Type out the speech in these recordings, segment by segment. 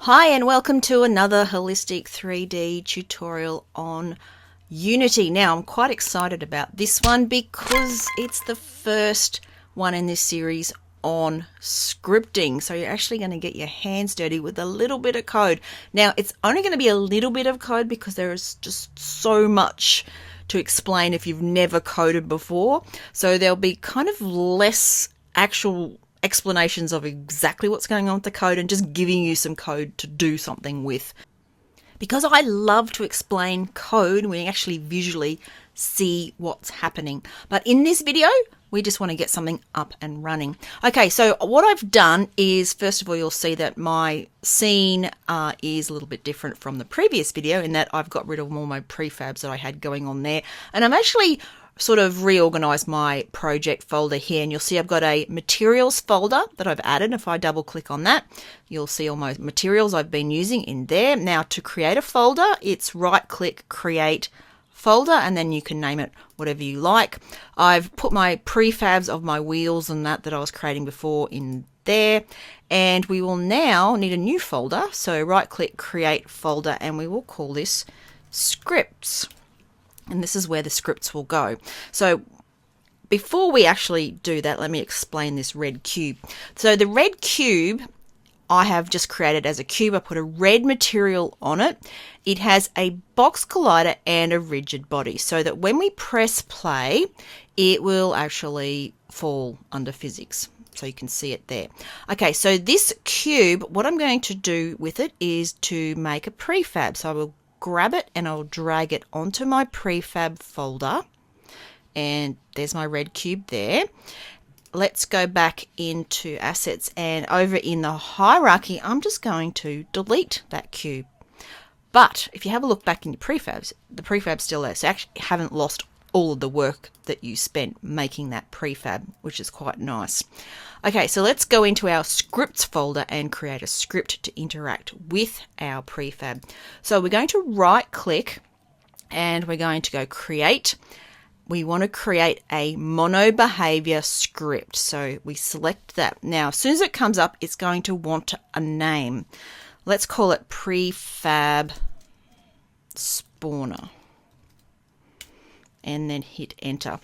Hi and welcome to another holistic 3D tutorial on Unity. Now I'm quite excited about this one because it's the first one in this series on scripting. So you're actually going to get your hands dirty with a little bit of code. Now it's only going to be a little bit of code because there is just so much to explain if you've never coded before. So there'll be kind of less actual explanations of exactly what's going on with the code and just giving you some code to do something with. Because I love to explain code, we actually visually see what's happening. But in this video, we just want to get something up and running. Okay, so what I've done is, first of all, you'll see that my scene is a little bit different from the previous video in that I've got rid of all my prefabs that I had going on there. And I'm actually sort of reorganized my project folder here, and you'll see I've got a materials folder that I've added. If I double click on that, you'll see all my materials I've been using in there. Now to create a folder, it's right click, create folder, and then you can name it whatever you like. I've put my prefabs of my wheels and that I was creating before in there, and we will now need a new folder. So right click, create folder, and we will call this scripts. And this is where the scripts will go. So before we actually do that, let me explain this red cube. So the red cube I have just created as a cube. I put a red material on it. It has a box collider and a rigid body so that when we press play, it will actually fall under physics. So you can see it there. Okay, so this cube, what I'm going to do with it is to make a prefab. So I will grab it and I'll drag it onto my prefab folder, and there's my red cube there. Let's go back into assets, and over in the hierarchy I'm just going to delete that cube. But if you have a look back in your prefabs, the prefab's still there, so you actually haven't lost all of the work that you spent making that prefab, which is quite nice. Okay, so let's go into our scripts folder and create a script to interact with our prefab. So we're going to right click and we're going to go create. We want to create a mono behavior script. So we select that. Now, as soon as it comes up, it's going to want a name. Let's call it prefab spawner. And then hit enter.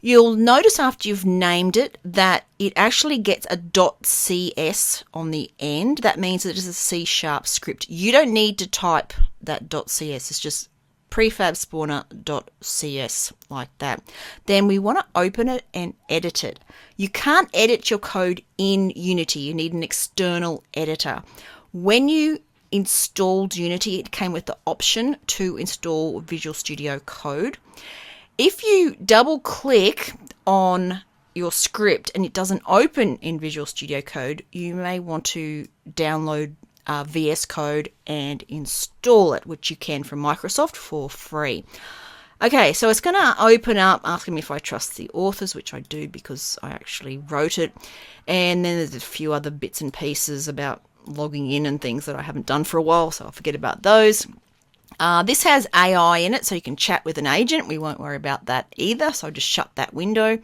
You'll notice after you've named it that it actually gets a .cs on the end. That means that it's a C# script. You don't need to type that .cs. It's just prefab spawner.cs like that. Then we want to open it and edit it. You can't edit your code in Unity. You need an external editor. When you installed Unity, it came with the option to install Visual Studio Code. If you double click on your script and it doesn't open in Visual Studio Code, you may want to download VS Code and install it, which you can from Microsoft for free. Okay, so it's going to open up asking me if I trust the authors, which I do because I actually wrote it. And then there's a few other bits and pieces about logging in and things that I haven't done for a while, so I'll forget about those. This has AI in it, so you can chat with an agent. We won't worry about that either, so I'll just shut that window.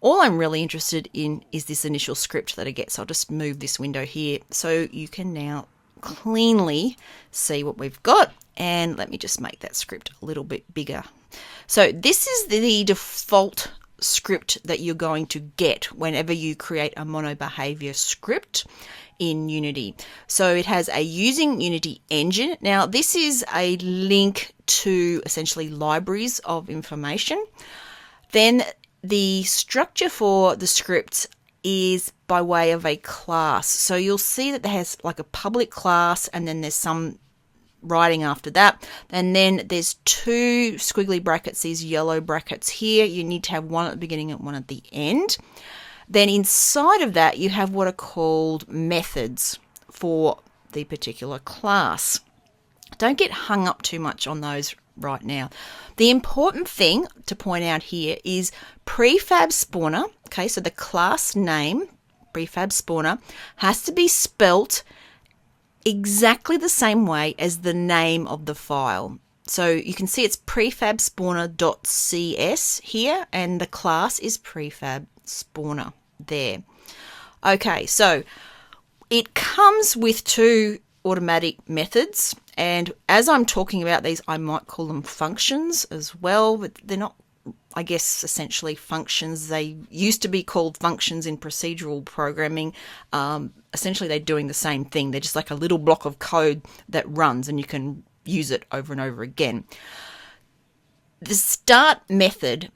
All I'm really interested in is this initial script that I get, so I'll just move this window here so you can now cleanly see what we've got. And let me just make that script a little bit bigger. So this is the default script that you're going to get whenever you create a mono behavior script in Unity. So it has a using Unity engine. Now this is a link to essentially libraries of information. Then the structure for the script is by way of a class. So you'll see that it has like a public class and then there's some writing after that, and then there's two squiggly brackets, these yellow brackets here. You need to have one at the beginning and one at the end. Then inside of that you have what are called methods for the particular class. Don't get hung up too much on those right now. The important thing to point out here is prefab spawner. Okay, so the class name prefab spawner has to be spelt exactly the same way as the name of the file. So you can see it's prefab spawner.cs here, and the class is prefab spawner there. Okay, so it comes with two automatic methods, and as I'm talking about these, I might call them functions as well, but they're not, I guess, essentially functions. They used to be called functions in procedural programming. Essentially, they're doing the same thing. They're just like a little block of code that runs, and you can use it over and over again. The start method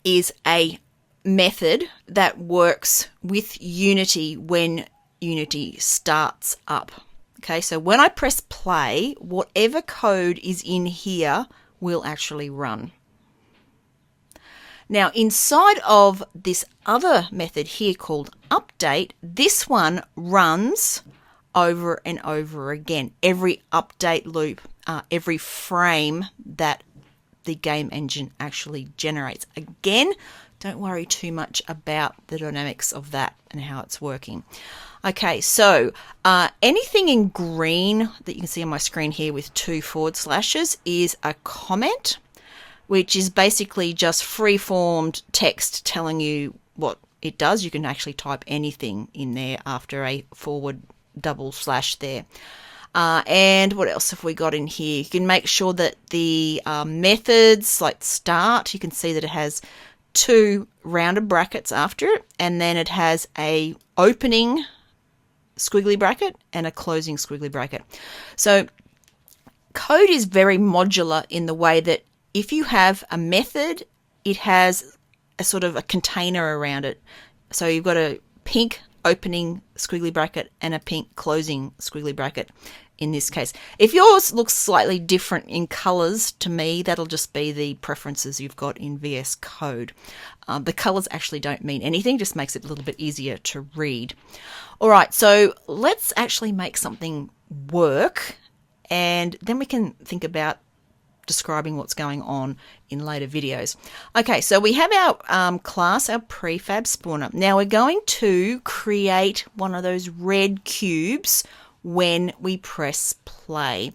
is a method that works with Unity when Unity starts up. Okay, so when I press play, whatever code is in here will actually run. Now, inside of this other method here called update, this one runs over and over again. Every update loop, every frame that the game engine actually generates. Again, don't worry too much about the dynamics of that and how it's working. Okay, so anything in green that you can see on my screen here with 2 forward slashes is a comment, which is basically just free-formed text telling you what it does. You can actually type anything in there after a forward double slash there. And what else have we got in here? You can make sure that the methods, like start, you can see that it has 2 rounded brackets after it, and then it has a opening squiggly bracket and a closing squiggly bracket. So code is very modular in the way that if you have a method, it has a sort of a container around it. So you've got a pink opening squiggly bracket and a pink closing squiggly bracket in this case. If yours looks slightly different in colors to me, that'll just be the preferences you've got in VS Code. The colors actually don't mean anything, just makes it a little bit easier to read. All right, so let's actually make something work, and then we can think about describing what's going on in later videos. Okay, so we have our class, our prefab spawner. Now we're going to create one of those red cubes when we press play.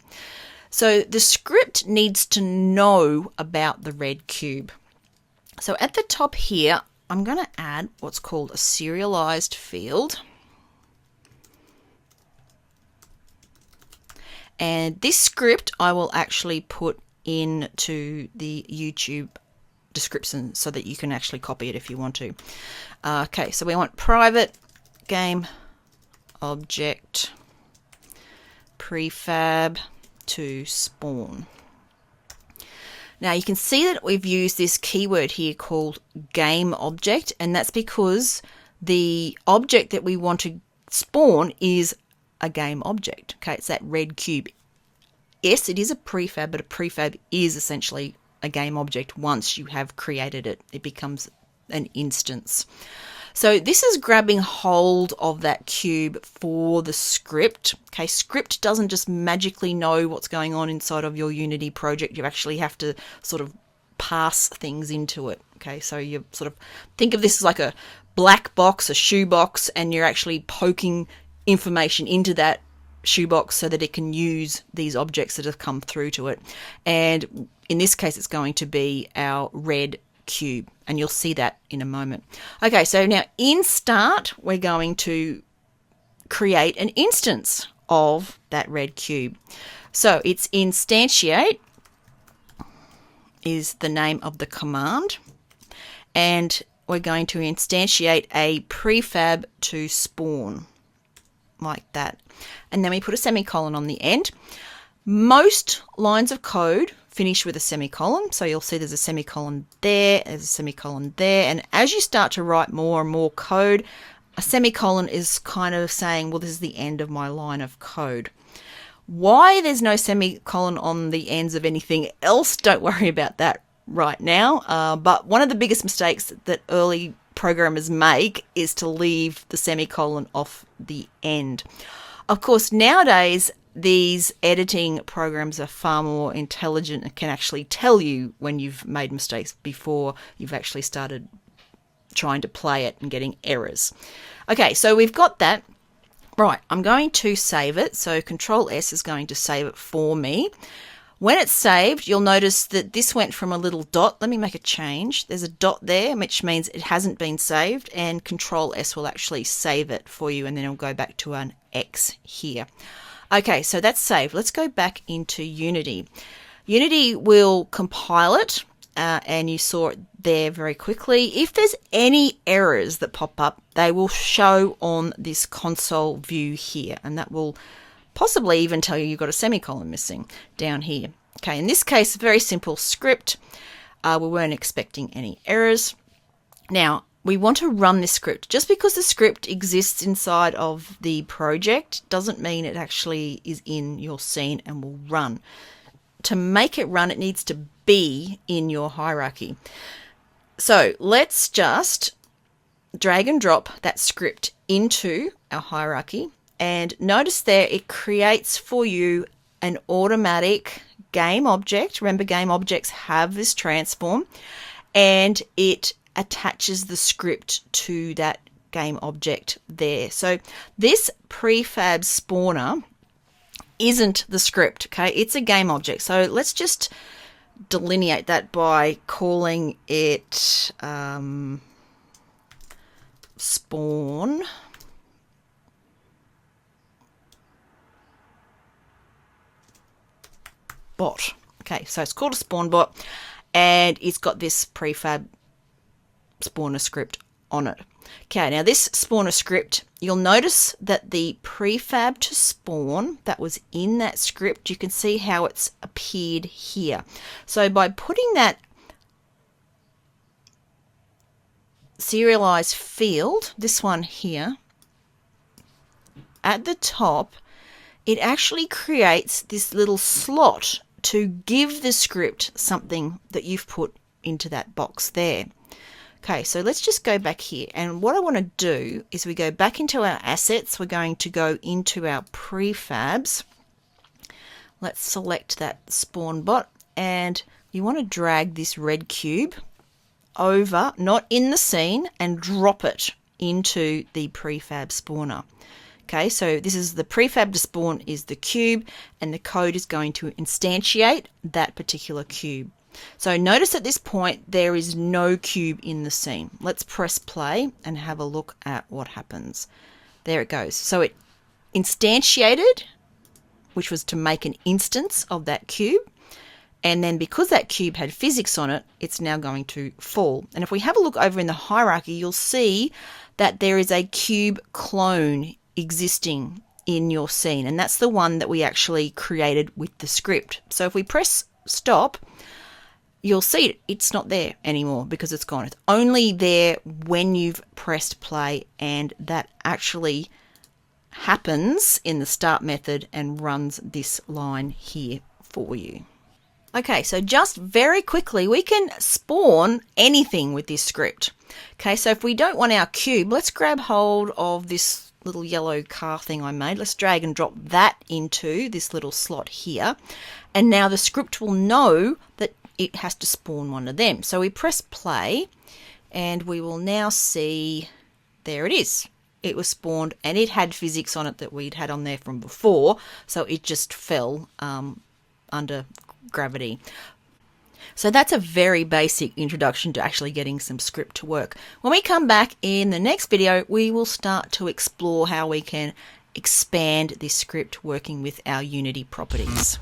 So the script needs to know about the red cube. So at the top here, I'm going to add what's called a serialized field. And this script I will actually put into the YouTube description so that you can actually copy it if you want to. Okay, so we want private game object prefab to spawn. Now you can see that we've used this keyword here called game object, and that's because the object that we want to spawn is a game object. Okay, it's that red cube. Yes, it is a prefab, but a prefab is essentially a game object. Once you have created it, it becomes an instance. So this is grabbing hold of that cube for the script. Okay, script doesn't just magically know what's going on inside of your Unity project. You actually have to sort of pass things into it. Okay, so you sort of think of this as like a black box, a shoebox, and you're actually poking information into that shoebox so that it can use these objects that have come through to it. And in this case, it's going to be our red cube, and you'll see that in a moment. Okay, so now in start, we're going to create an instance of that red cube. So it's instantiate is the name of the command, and we're going to instantiate a prefab to spawn like that, and then we put a semicolon on the end. Most lines of code finish with a semicolon, so you'll see there's a semicolon there, there's a semicolon there, and as you start to write more and more code, a semicolon is kind of saying, well, this is the end of my line of code. Why there's no semicolon on the ends of anything else, don't worry about that right now, but one of the biggest mistakes that early programmers make is to leave the semicolon off the end. Of course, nowadays these editing programs are far more intelligent and can actually tell you when you've made mistakes before you've actually started trying to play it and getting errors. Okay, so we've got that. Right, I'm going to save it. So Control S is going to save it for me. When it's saved, you'll notice that this went from a little dot. Let me make a change. There's a dot there, which means it hasn't been saved, and Control S will actually save it for you, and then it'll go back to an X here. Okay, so that's saved. Let's go back into Unity. Unity will compile it, and you saw it there very quickly. If there's any errors that pop up, they will show on this console view here, and that will possibly even tell you you've got a semicolon missing down here. Okay, in this case, very simple script. We weren't expecting any errors. Now, we want to run this script. Just because the script exists inside of the project doesn't mean it actually is in your scene and will run. To make it run, it needs to be in your hierarchy. So let's just drag and drop that script into our hierarchy. And notice there it creates for you an automatic game object. Remember, game objects have this transform, and it attaches the script to that game object there. So this prefab spawner isn't the script, okay? It's a game object. So let's just delineate that by calling it spawn bot. Okay, so it's called a spawn bot, and it's got this prefab spawner script on it. Okay, now this spawner script, you'll notice that the prefab to spawn that was in that script, you can see how it's appeared here. So by putting that serialized field, this one here, at the top, it actually creates this little slot to give the script something that you've put into that box there. Okay, so let's just go back here. And what I want to do is we go back into our assets. We're going to go into our prefabs. Let's select that spawn bot, and you want to drag this red cube over, not in the scene, and drop it into the prefab spawner. Okay, so this is the prefab to spawn is the cube, and the code is going to instantiate that particular cube. So notice at this point there is no cube in the scene. Let's press play and have a look at what happens. There it goes. So it instantiated, which was to make an instance of that cube. And then because that cube had physics on it, it's now going to fall. And if we have a look over in the hierarchy, you'll see that there is a cube clone existing in your scene. And that's the one that we actually created with the script. So if we press stop, you'll see it's not there anymore because it's gone. It's only there when you've pressed play, and that actually happens in the start method and runs this line here for you. Okay, so just very quickly, we can spawn anything with this script. Okay, so if we don't want our cube, let's grab hold of this little yellow car thing I made. Let's drag and drop that into this little slot here. And now the script will know that it has to spawn one of them. So we press play, and we will now see, there it is. It was spawned, and it had physics on it that we'd had on there from before, so it just fell under gravity. So that's a very basic introduction to actually getting some script to work. When we come back in the next video, we will start to explore how we can expand this script working with our Unity properties.